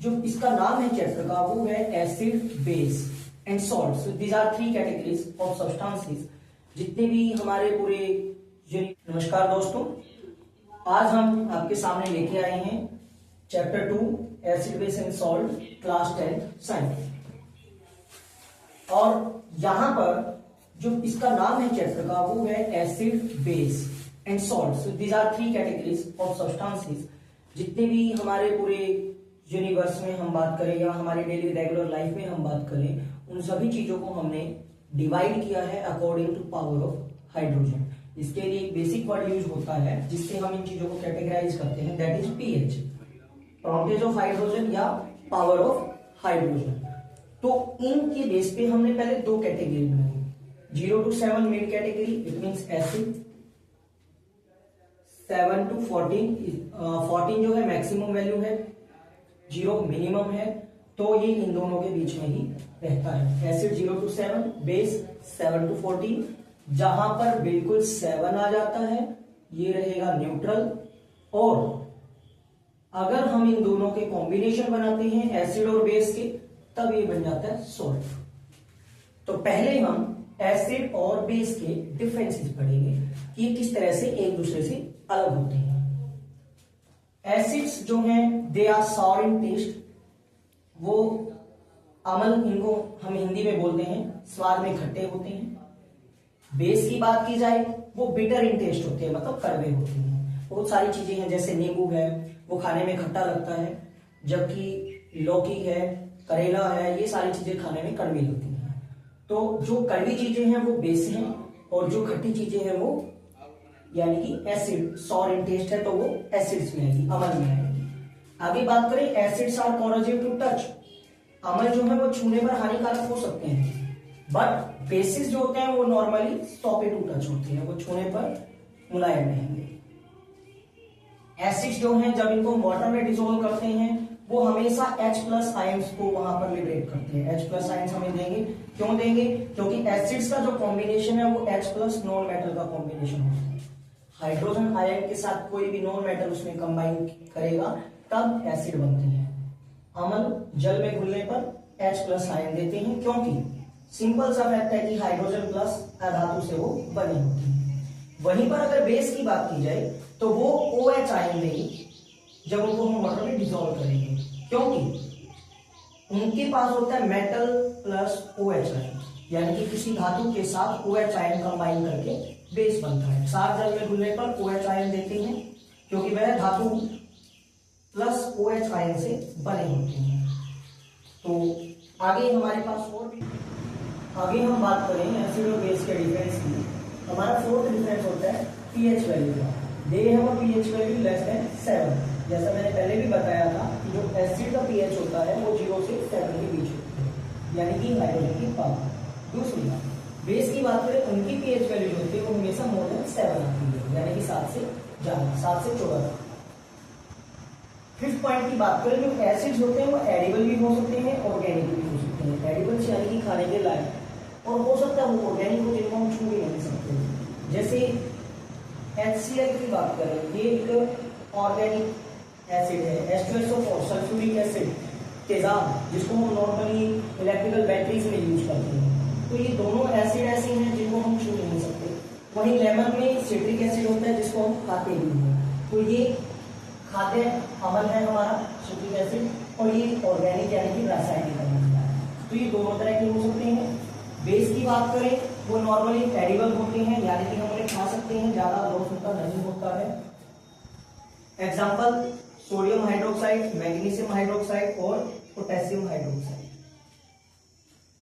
जो इसका नाम है चैप्टर का वो है acid, base and salt. So these are three categories of substances जितने भी हमारे पूरे। नमस्कार दोस्तों, आज हम आपके सामने लेके आए हैं chapter 2 acid, base and salt, class 10 science. और यहां पर जो इसका नाम है चैप्टर का वो है acid, base and salt. So these are three categories of substances जितने भी हमारे पूरे यूनिवर्स में हम बात करें या हमारे डेली रेगुलर लाइफ में हम बात करें, उन सभी चीजों को हमने डिवाइड किया है according to power of hydrogen. इसके लिए एक बेसिक वर्ड यूज होता है जिससे हम इन चीजों को कैटेगराइज करते हैं, that is pH, percentage of hydrogen या पावर ऑफ हाइड्रोजन। तो इनके बेस पे हमने पहले दो कैटेगरी बनाई, 0 to 7 main category, it means acid, 7 to 14, 14 जो है मैक्सिमम वैल्यू है, 0 मिनिमम है, तो ये इन दोनों के बीच में ही रहता है। एसिड 0 to 7, बेस 7 to 14, जहां पर बिल्कुल 7 आ जाता है ये रहेगा न्यूट्रल, और अगर हम इन दोनों के कॉम्बिनेशन बनाते हैं एसिड और बेस के, तब ये बन जाता है सॉल्ट। तो पहले हम एसिड और बेस के डिफरेंसेस पढ़ेंगे कि ये किस तरह से एक दूसरे से अलग होते हैं। एसिड्स जो हैं they are sour in taste, वो अम्ल, इनको हम हिंदी में बोलते हैं, स्वाद में खट्टे होते हैं। बेस की बात की जाए वो बिटर इन टेस्ट होते हैं, मतलब कड़वे होते हैं। बहुत सारी चीजें हैं, जैसे नींबू है वो खाने में खट्टा लगता है, जबकि लौकी है, करेला है, ये सारी चीजें खाने में कड़वी लगती हैं। तो जो कड़वी चीजें हैं वो बेस हैं, और जो खट्टी चीजें हैं वो यानी कि एसिड, सॉर इन टेस्ट है तो वो एसिड्स में आएगी, अम्ल में आएगी। आगे बात करें, acids are corrosive to touch, अम्ल जो है वो छूने पर हानिकारक हो सकते हैं, बट बेसिस जो होते हैं वो नॉर्मली सॉफ्ट टू टच होते हैं, वो छूने पर मुलायम रहेंगे। एसिड्स जो हैं जब इनको वाटर में डिसॉल्व करते हैं वो हमेशा H+ आयंस को वहां पर लिबरेट करते हैं। H+ आयंस हमें देंगे, क्यों देंगे? क्योंकि एसिड्स का जो कॉम्बिनेशन है वो H+ नॉन मेटल का कॉम्बिनेशन होता है। हाइड्रोजन आयन के साथ कोई भी नॉन मेटल उसमें कंबाइन करेगा तब एसिड बनते हैं। अम्ल जल में घुलने पर H+ आयन देते हैं, क्योंकि सिंपल सा फैक्ट है कि हाइड्रोजन प्लस अधातु से वो बने होते हैं। वहीं पर अगर बेस की बात की जाए तो वो OH आयन देंगे जब उनको हम वाटर में डिसॉल्व करेंगे, क्योंकि उनके पास होता है मेटल प्लस OH आयन, यानी कि किसी धातु के साथ OH आयन कंबाइन करके बेस बनता है। सात जल में घुलने पर OH आयन देते हैं, क्योंकि वह धातु प्लस OH आयन से बने होते हैं। तो आगे हमारे पास और भी, आगे हम बात करें एसिड और बेस के डिफरेंस की। हमारा फोर्थ डिफरेंस होता है पीएच वैल्यू का। They have a pH value less than 7। जैसा मैंने पहले भी बताया था कि जो एसिड का पीएच होता है वो 0 से 7 के बीच होता है, यानी कि हाइड्रोजन की पावर। दूसरी बात, बेस की बात करें, उनकी पीएच वैल्यू जो होती है वो हमेशा मोर देन 7 आती है, यानी कि 7 से ज्यादा, 7 से 14। फिफ्थ पॉइंट की बात करें, जो एसिड्स होते हैं वो एडिबल भी हो सकते हैं, ऑर्गेनिक भी हो सकते हैं। एडिबल यानी कि खाने के लायक, और हो सकता है वो ऑर्गेनिक हो जिनको हम छू भी नहीं सकते। जैसे HCl की बात करें, ये एक ऑर्गेनिक एसिड है, H2SO4 सल्फ्यूरिक एसिड, तेजाब, जिसको हम नॉर्मली इलेक्ट्रिकल बैटरीज में यूज करते हैं। तो ये दोनों एसिड ऐसे हैं जिनको हम छू नहीं सकते। वहीं लेमन में सिट्रिक एसिड होता है जिसको हम खाते भी हैं। तो ये खाद्य अम्ल है हमारा सिट्रिक एसिड, और ये ऑर्गेनिक यानी कि रासायनिक अम्ल है। तो ये दोनों तरह के हो सकते हैं। बेस की बात करें वो नॉर्मली एडिबल होते हैं, यानी कि हम उन्हें खा सकते हैं, ज्यादा लॉस उनका नहीं होता है। Example sodium hydroxide, magnesium hydroxide और पोटेशियम हाइड्रोक्साइड।